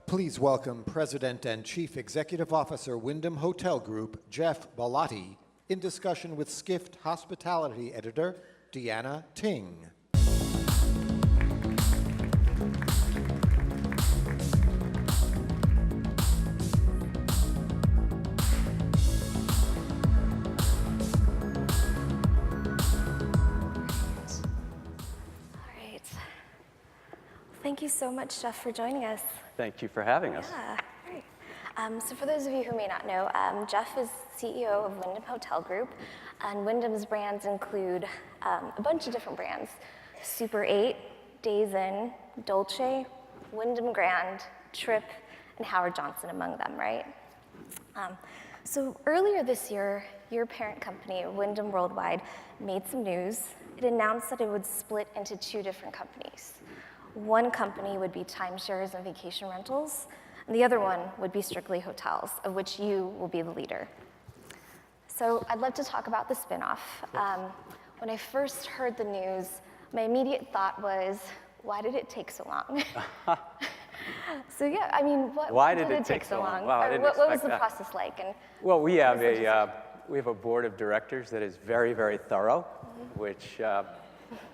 Please welcome President and Chief Executive Officer, Wyndham Hotel Group, Jeff Ballotti, in discussion with Skift Hospitality Editor, Deanna Ting. Thank you so much, Jeff, for joining us. Thank you for having us. Yeah, great. So for those of you who may not know, Jeff is CEO of Wyndham Hotel Group, and Wyndham's brands include a bunch of different brands: Super 8, Days Inn, Dolce, Wyndham Grand, Trip, and Howard Johnson among them, right? So earlier this year, your parent company, Wyndham Worldwide, made some news. It announced that it would split into two different companies. One company would be timeshares and vacation rentals, and the other one would be strictly hotels, of which you will be the leader. So I'd love to talk about the spinoff. When I first heard the news, my immediate thought was, why did it take so long? So yeah, I mean, why did it take so long? Wow, what was the process like? And well, we have a board of directors that is very, very thorough, which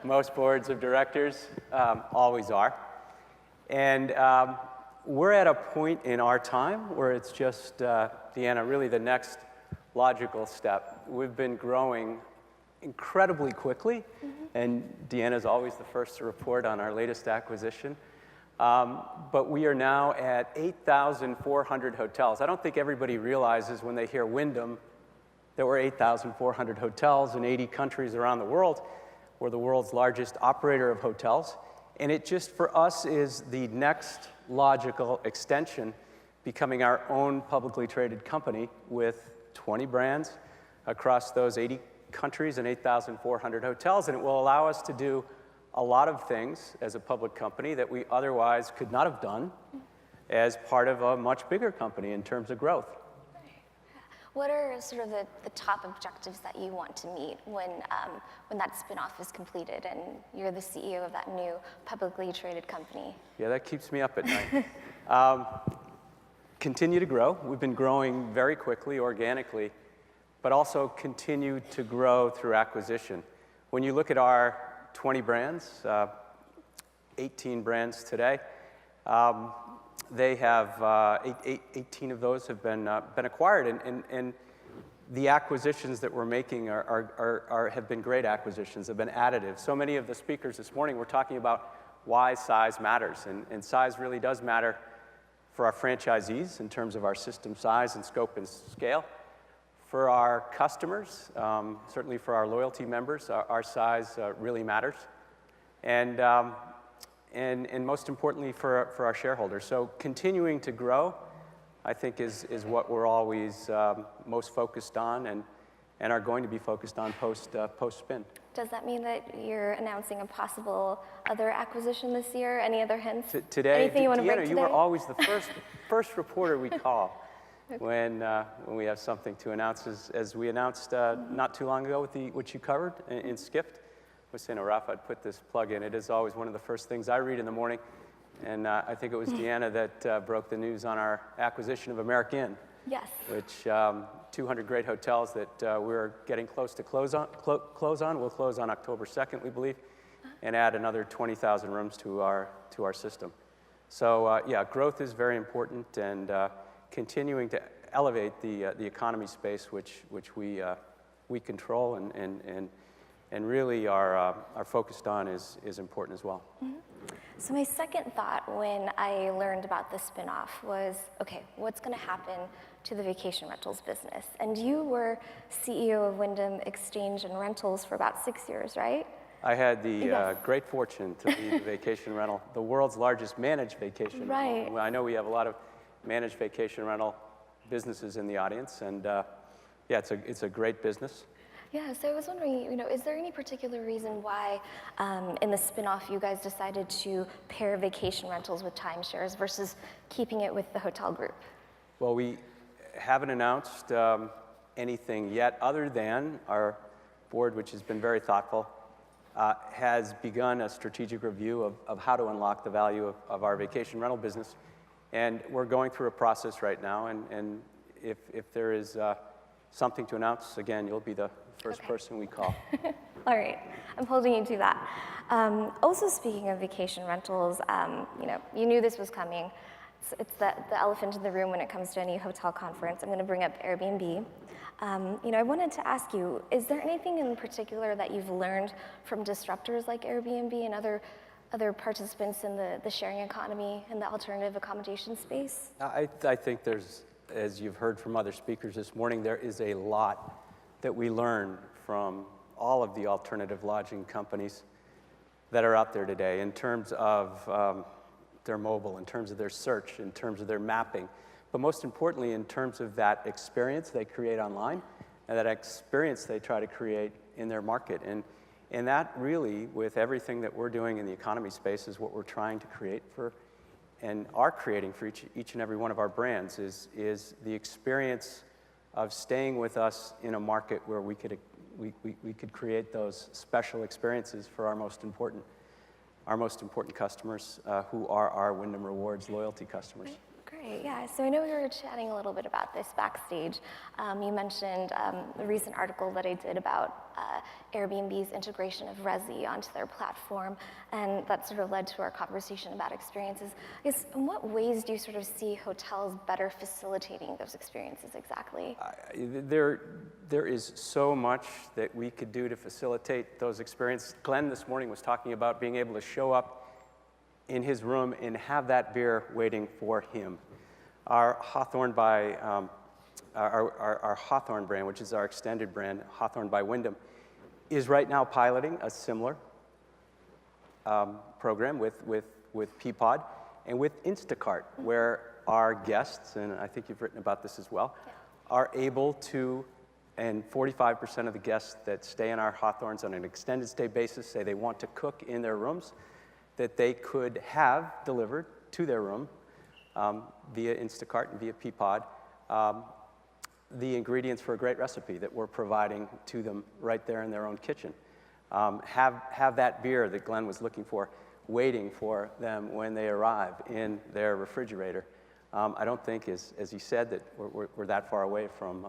most boards of directors always are. And we're at a point in our time where it's just, Deanna, really the next logical step. We've been growing incredibly quickly, and Deanna's always the first to report on our latest acquisition. But we are now at 8,400 hotels. I don't think everybody realizes when they hear Wyndham that we're 8,400 hotels in 80 countries around the world. We're the world's largest operator of hotels, and it just, for us, is the next logical extension, becoming our own publicly traded company with 20 brands across those 80 countries and 8,400 hotels, and it will allow us to do a lot of things as a public company that we otherwise could not have done as part of a much bigger company in terms of growth. What are sort of the top objectives that you want to meet when that spinoff is completed and you're the CEO of that new publicly traded company? Yeah, that keeps me up at night. Continue to grow. We've been growing very quickly, organically, but also continue to grow through acquisition. When you look at our 20 brands, 18 brands today, they have 18 of those have been acquired, and the acquisitions that we're making have been great acquisitions, have been additive. So many of the speakers this morning were talking about why size matters, and size really does matter for our franchisees in terms of our system size and scope and scale. For our customers, certainly for our loyalty members, our size really matters. And most importantly for our shareholders. So continuing to grow, I think, is what we're always most focused on and are going to be focused on post-spin. Does that mean that you're announcing a possible other acquisition this year? Any other hints? Today, anything you want to break Deanna, today? you were always the first reporter we call when we have something to announce, as we announced not too long ago with what you covered in Skift. I was saying to Rafa, I'd put this plug in. It is always one of the first things I read in the morning. And I think it was Deanna that broke the news on our acquisition of American Inn. Yes. Which 200 great hotels that we're getting close to close on. We'll close on October 2nd, we believe, and add another 20,000 rooms to our system. So yeah, growth is very important, and continuing to elevate the economy space, which we control and really are focused on is important as well. Mm-hmm. So my second thought when I learned about the spinoff was, okay, what's going to happen to the vacation rentals business? And you were CEO of Wyndham Exchange and Rentals for about 6 years, right? I had the great fortune to lead the vacation rental, the world's largest managed vacation rental. I know we have a lot of managed vacation rental businesses in the audience, and yeah, it's a great business. Yeah, so I was wondering, is there any particular reason why in the spinoff you guys decided to pair vacation rentals with timeshares versus keeping it with the hotel group? Well, we haven't announced anything yet other than our board, which has been very thoughtful, has begun a strategic review of how to unlock the value of our vacation rental business. And we're going through a process right now, and if there is something to announce, again, you'll be the first person we call. All right, I'm holding you to that. Also speaking of vacation rentals, you knew this was coming. It's the elephant in the room when it comes to any hotel conference. I'm going to bring up Airbnb. I wanted to ask you, is there anything in particular that you've learned from disruptors like Airbnb and other participants in the sharing economy and the alternative accommodation space? I think there's, as you've heard from other speakers this morning, there is a lot that we learn from all of the alternative lodging companies that are out there today in terms of their mobile, in terms of their search, in terms of their mapping, but most importantly in terms of that experience they create online and that experience they try to create in their market. And that really, with everything that we're doing in the economy space, is what we're trying to create for, and are creating for each and every one of our brands, is the experience of staying with us in a market where we could create those special experiences for our most important customers, who are our Wyndham Rewards loyalty customers. Great, yeah. So I know we were chatting a little bit about this backstage. You mentioned a recent article that I did about Airbnb's integration of Resi onto their platform, and that sort of led to our conversation about experiences. I guess, in what ways do you sort of see hotels better facilitating those experiences exactly? There is so much that we could do to facilitate those experiences. Glenn this morning was talking about being able to show up in his room and have that beer waiting for him. Our Hawthorne our Hawthorne brand, which is our extended brand, Hawthorne by Wyndham, is right now piloting a similar program with Peapod and with Instacart, where our guests, and I think you've written about this as well, are able to, and 45% of the guests that stay in our Hawthorns on an extended stay basis say they want to cook in their rooms, that they could have delivered to their room via Instacart and via Peapod the ingredients for a great recipe that we're providing to them right there in their own kitchen. Have that beer that Glenn was looking for waiting for them when they arrive in their refrigerator. I don't think, as you said, that we're that far away from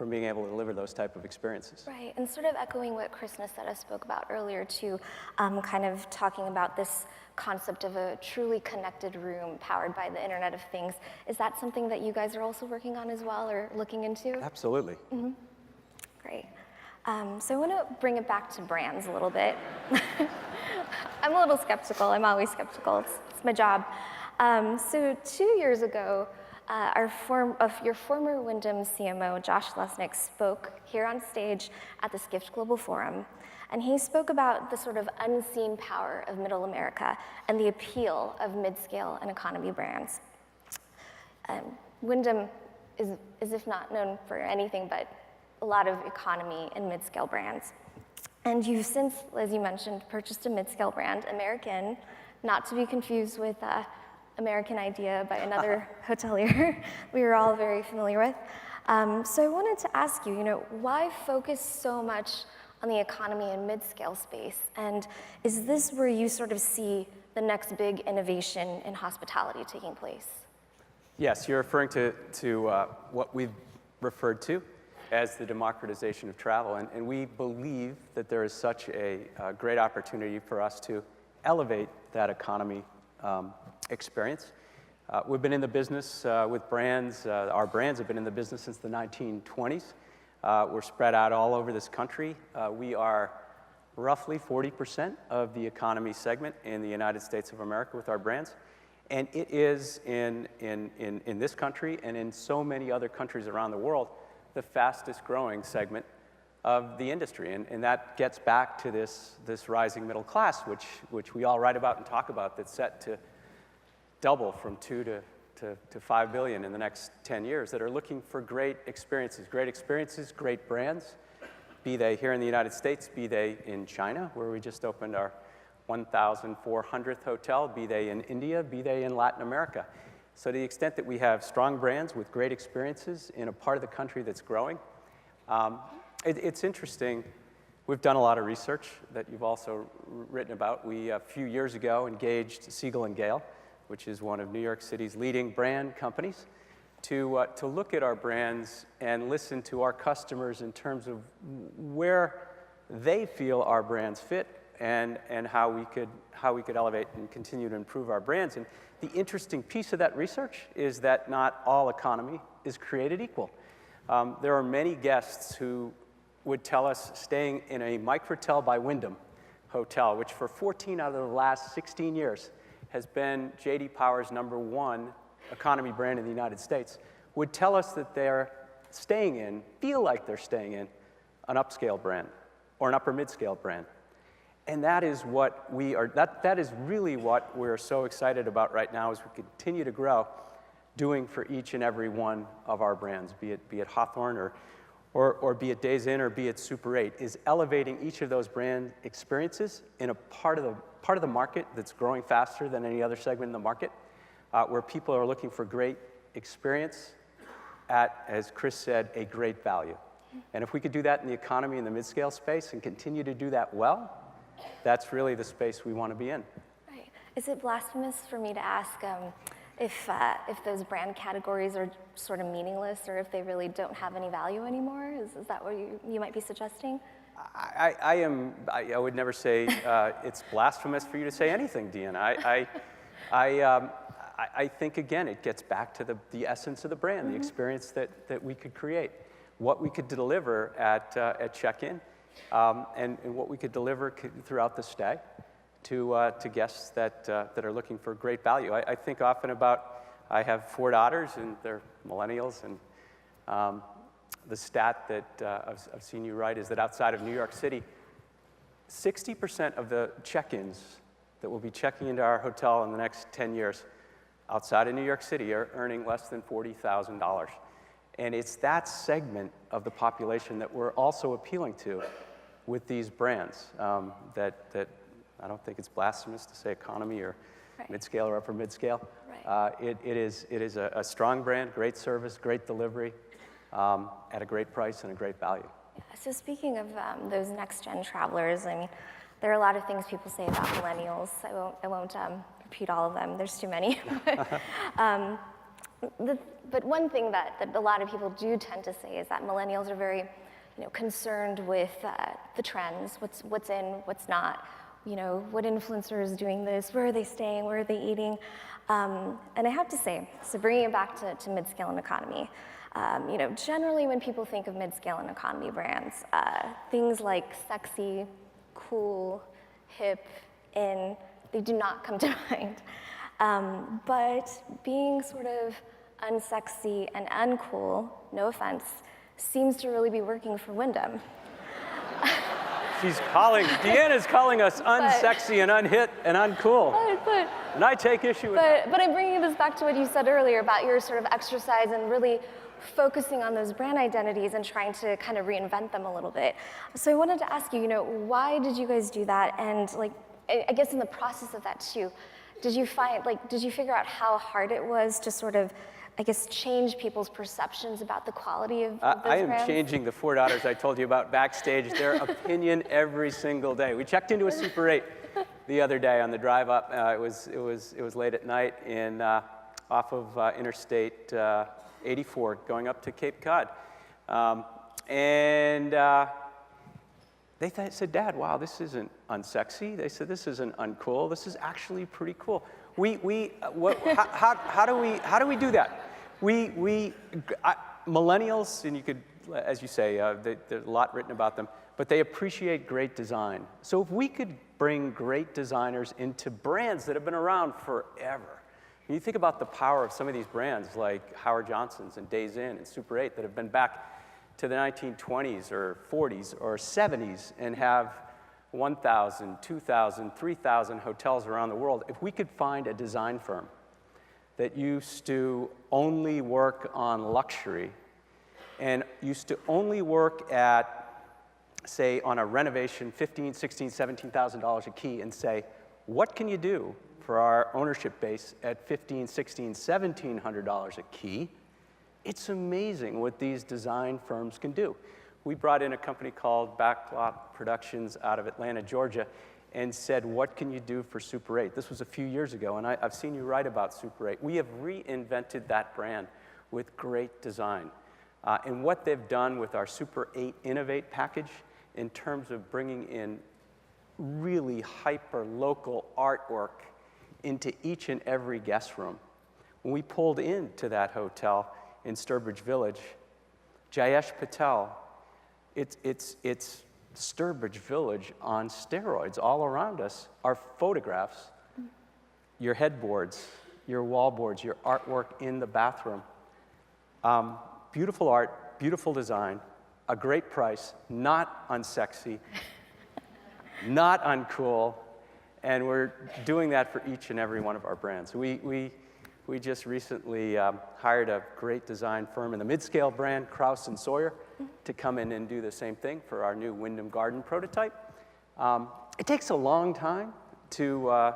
being able to deliver those type of experiences. Right, and sort of echoing what Chris Nassetta spoke about earlier too, kind of talking about this concept of a truly connected room powered by the Internet of Things. Is that something that you guys are also working on as well or looking into? Absolutely. Mm-hmm. Great. So I want to bring it back to brands a little bit. I'm a little skeptical. I'm always skeptical. It's my job. So 2 years ago, your former Wyndham CMO, Josh Lesnick, spoke here on stage at the Skift Global Forum, and he spoke about the sort of unseen power of Middle America and the appeal of mid-scale and economy brands. Wyndham is if not known for anything but a lot of economy and mid-scale brands. And you've since, as you mentioned, purchased a mid-scale brand, American, not to be confused with American Idea by another hotelier we were all very familiar with. So I wanted to ask you, why focus so much on the economy and mid-scale space? And is this where you sort of see the next big innovation in hospitality taking place? Yes, you're referring to what we've referred to as the democratization of travel. And we believe that there is such a great opportunity for us to elevate that economy experience. We've been in the business with brands. Our brands have been in the business since the 1920s. We're spread out all over this country. We are roughly 40% of the economy segment in the United States of America with our brands. And it is in this country and in so many other countries around the world, the fastest growing segment of the industry. And that gets back to this rising middle class, which we all write about and talk about, that's set to double from 2 to 5 billion in the next 10 years, that are looking for great experiences, great brands, be they here in the United States, be they in China, where we just opened our 1,400th hotel, be they in India, be they in Latin America. So to the extent that we have strong brands with great experiences in a part of the country that's growing, it's interesting We've done a lot of research that you've also written about. We, a few years ago, engaged Siegel and Gale, which is one of New York City's leading brand companies, to look at our brands and listen to our customers in terms of where they feel our brands fit and how we could elevate and continue to improve our brands. And the interesting piece of that research is that not all economy is created equal. There are many guests who would tell us staying in a Microtel by Wyndham hotel, which for 14 out of the last 16 years has been J.D. Power's #1 economy brand in the United States, would tell us that they're feel like they're staying in an upscale brand or an upper mid-scale brand. And that is what we are, that is really what we're so excited about right now as we continue to grow, doing for each and every one of our brands, be it Hawthorne or be it Days Inn or be it Super 8, is elevating each of those brand experiences in a part of the market that's growing faster than any other segment in the market, where people are looking for great experience at, as Chris said, a great value. And if we could do that in the economy and the mid-scale space and continue to do that well, that's really the space we want to be in. Right. Is it blasphemous for me to ask if those brand categories are sort of meaningless, or if they really don't have any value anymore? Is that what you might be suggesting? I would never say it's blasphemous for you to say anything, Deanna. I think, again, it gets back to the essence of the brand, the experience that we could create, what we could deliver at check-in, and what we could deliver throughout the stay to guests that are looking for great value. I think often about, I have 4 daughters, and they're millennials, and the stat that I've seen you write is that outside of New York City, 60% of the check-ins that will be checking into our hotel in the next 10 years outside of New York City are earning less than $40,000. And it's that segment of the population that we're also appealing to with these brands, that I don't think it's blasphemous to say economy or mid-scale or upper mid-scale. Right. It is a strong brand, great service, great delivery, at a great price and a great value. Yeah. So speaking of those next-gen travelers, I mean, there are a lot of things people say about millennials. I won't repeat all of them. There's too many. But one thing that a lot of people do tend to say is that millennials are very, concerned with the trends, what's in, what's not. What influencer is doing this? Where are they staying? Where are they eating? And I have to say, so bringing it back to mid-scale and economy, generally when people think of mid-scale and economy brands, things like sexy, cool, hip, in, they do not come to mind. But being sort of unsexy and uncool, no offense, seems to really be working for Wyndham. Deanna's calling us unsexy and unhit and uncool. And I take issue with that. But I'm bringing this back to what you said earlier about your sort of exercise and really focusing on those brand identities and trying to kind of reinvent them a little bit. So I wanted to ask you, why did you guys do that? And I guess in the process of that too, did you figure out how hard it was to sort of, change people's perceptions about the quality of those I am brands? changing the 4 daughters I told you about backstage, their opinion every single day. We checked into a Super 8 the other day on the drive up. It was late at night off of Interstate 84 going up to Cape Cod. They said, "Dad, wow, this isn't unsexy." They said, "This isn't uncool. This is actually pretty cool." How do we do that? Millennials, and you could, as you say, there's a lot written about them, but they appreciate great design. So if we could bring great designers into brands that have been around forever, when you think about the power of some of these brands like Howard Johnson's and Days Inn and Super 8 that have been back to the 1920s or 40s or 70s and have 1,000, 2,000, 3,000 hotels around the world, if we could find a design firm that used to only work on luxury and used to only work at, say, on a renovation, $15,000, $16,000, $17,000 a key, and say, what can you do for our ownership base at $1,500, $1,600, $1,700 a key? It's amazing what these design firms can do. we brought in a company called Backlot Productions out of Atlanta, Georgia, and said, what can you do for Super 8? This was a few years ago, and I've seen you write about Super 8. We have reinvented that brand with great design. And what they've done with our Super 8 Innovate package in terms of bringing in really hyper-local artwork into each and every guest room. When we pulled into that hotel in Sturbridge Village, Jayesh Patel, it's Sturbridge Village on steroids. All around us are photographs, your headboards, your wallboards, your artwork in the bathroom. Beautiful art, beautiful design, a great price, not unsexy, not uncool, and we're doing that for each and every one of our brands. We just recently hired a great design firm in the mid-scale brand, Krauss and Sawyer, to come in and do the same thing for our new Wyndham Garden prototype. It takes a long time to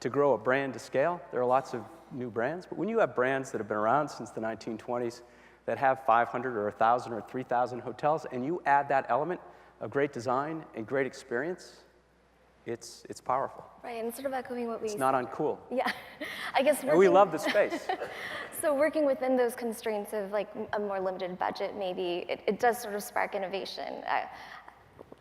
grow a brand to scale. There are lots of new brands, but when you have brands that have been around since the 1920s that have 500 or 1,000 or 3,000 hotels, and you add that element of great design and great experience, it's powerful. Right, and sort of echoing what we... It's not uncool. Yeah, I guess And we love the space. So working within those constraints of like a more limited budget, maybe, it does sort of spark innovation.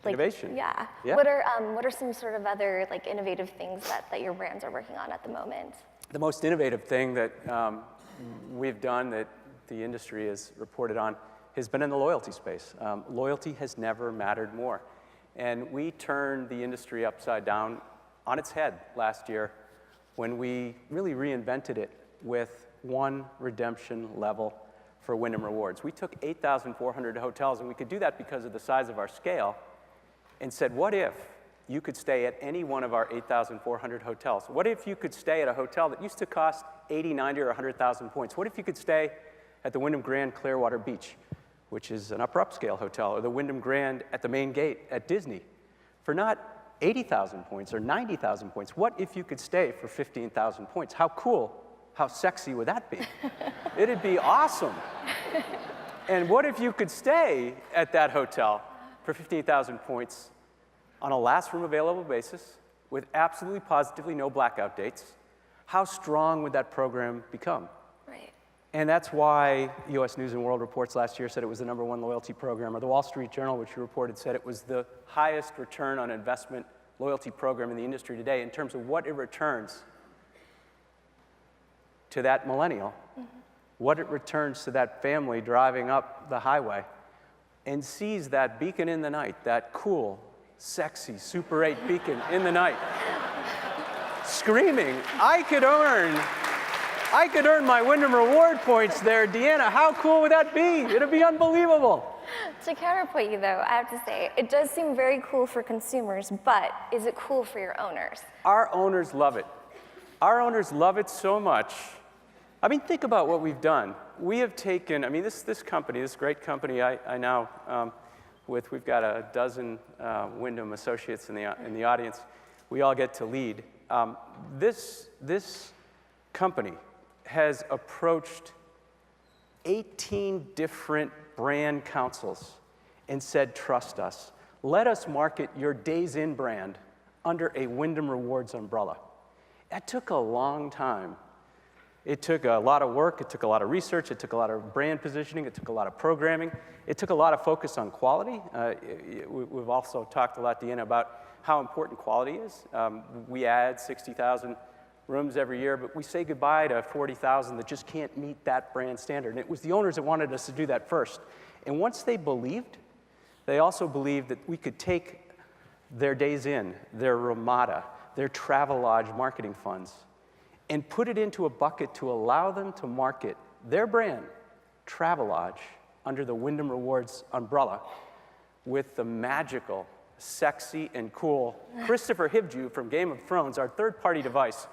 Innovation? Yeah. Yeah. What are some sort of other like innovative things that your brands are working on at the moment? The most innovative thing that we've done that the industry has reported on has been in the loyalty space. Loyalty has never mattered more. And we turned the industry upside down on its head last year when we really reinvented it with one redemption level for Wyndham Rewards. We took 8,400 hotels, and we could do that because of the size of our scale, and said, what if you could stay at any one of our 8,400 hotels? What if you could stay at a hotel that used to cost 80, 90, or 100,000 points? What if you could stay at the Wyndham Grand Clearwater Beach, which is an upscale hotel, or the Wyndham Grand at the main gate at Disney, for not 80,000 points or 90,000 points? What if you could stay for 15,000 points? How cool, how sexy would that be? It'd be awesome. And what if you could stay at that hotel for 15,000 points on a last room available basis with absolutely positively no blackout dates? How strong would that program become? Right. And that's why US News and World Reports last year said it was the #1 loyalty program, or the Wall Street Journal, which you reported, said it was the highest return on investment loyalty program in the industry today in terms of what it returns to that millennial, what it returns to that family driving up the highway and sees that beacon in the night, that cool, sexy Super 8 beacon in the night, screaming, I could earn my Wyndham Reward points there, Deanna. How cool would that be? It'd be unbelievable. To counterpoint you though, I have to say, it does seem very cool for consumers, but is it cool for your owners? Our owners love it. Our owners love it so much. I mean, think about what we've done. We have taken, I mean, this company, this great company I now, we've got a dozen Wyndham associates in the audience. We all get to lead. This company has approached 18 different brand councils and said, trust us. Let us market your Days Inn brand under a Wyndham Rewards umbrella. That took a long time. It took a lot of work, it took a lot of research, it took a lot of brand positioning, it took a lot of programming, it took a lot of focus on quality. We've also talked a lot, Deanna, about how important quality is. We add 60,000 rooms every year, but we say goodbye to 40,000 that just can't meet that brand standard. And it was the owners that wanted us to do that first. And once they believed, they also believed that we could take their Days Inn, their Ramada, their Travelodge marketing funds, and put it into a bucket to allow them to market their brand, Travelodge, under the Wyndham Rewards umbrella with the magical, sexy, and cool Christopher Hivju from Game of Thrones, our third-party device,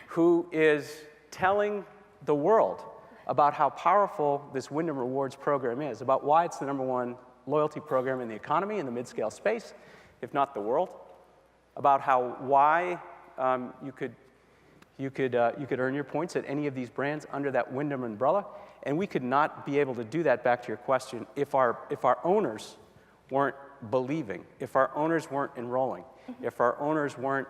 who is telling the world about how powerful this Wyndham Rewards program is, about why it's the #1 loyalty program in the economy, in the mid-scale space, if not the world, about why you could earn your points at any of these brands under that Wyndham umbrella, and we could not be able to do that, back to your question, if our owners weren't believing, if our owners weren't enrolling, if our owners weren't,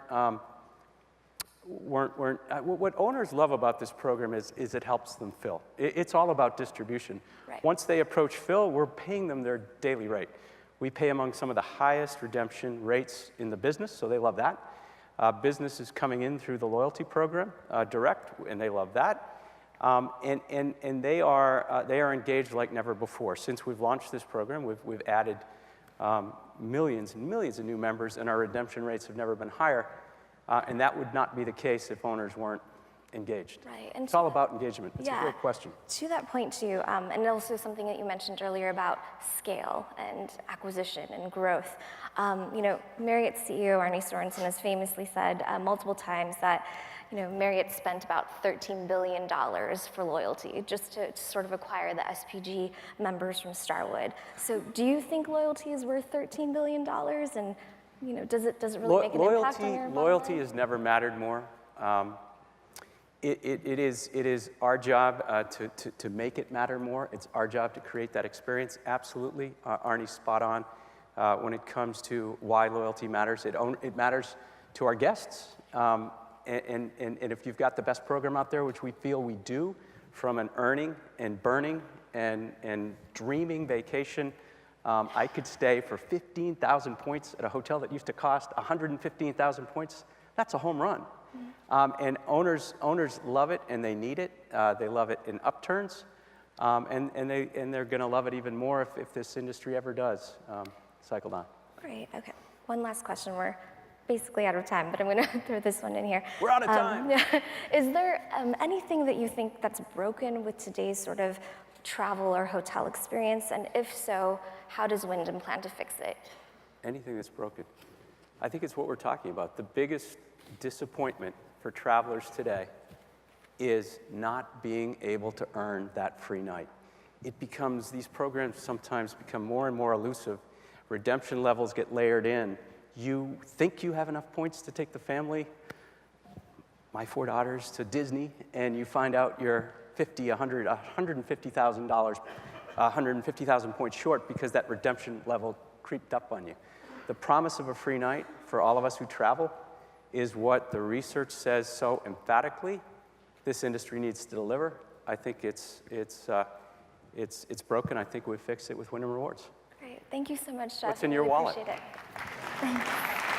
what owners love about this program is it helps them fill. It's all about distribution. Right. Once they approach fill, we're paying them their daily rate. We pay among some of the highest redemption rates in the business, so they love that. Business is coming in through the loyalty program, direct, and they love that. And they are engaged like never before. Since we've launched this program, we've added millions and millions of new members, and our redemption rates have never been higher. And that would not be the case if owners weren't engaged. Right. And it's all about engagement. It's a great question. To that point too, and also something that you mentioned earlier about scale and acquisition and growth. You know, Marriott's CEO Arne Sorensen has famously said multiple times that, you know, Marriott spent about $13 billion for loyalty just to sort of acquire the SPG members from Starwood. So do you think loyalty is worth $13 billion? And, you know, does it really make an impact on your bottom Loyalty line? has never mattered more. It is our job to make it matter more. It's our job to create that experience. Absolutely, Arnie's spot on when it comes to why loyalty matters. It matters to our guests. And if you've got the best program out there, which we feel we do, from an earning and burning and dreaming vacation, I could stay for 15,000 points at a hotel that used to cost 115,000 points. That's a home run. And owners love it, and they need it. They love it in upturns, and they're going to love it even more if this industry ever does cycle down. Great. Okay. One last question. We're basically out of time, but I'm going to throw this one in here. We're out of time. Is there anything that you think that's broken with today's sort of travel or hotel experience? And if so, how does Wyndham plan to fix it? Anything that's broken. I think it's what we're talking about. The biggest disappointment for travelers today is not being able to earn that free night. These programs sometimes become more and more elusive. Redemption levels get layered in. You think you have enough points to take the family, my 4 daughters, to Disney, and you find out you're $150,000 points short because that redemption level creeped up on you. The promise of a free night for all of us who travel is what the research says so emphatically this industry needs to deliver. I think it's broken. I think we fix it with Wyndham Rewards. Great. Thank you so much, Jeff. What's in I your really wallet? Appreciate it. Thanks.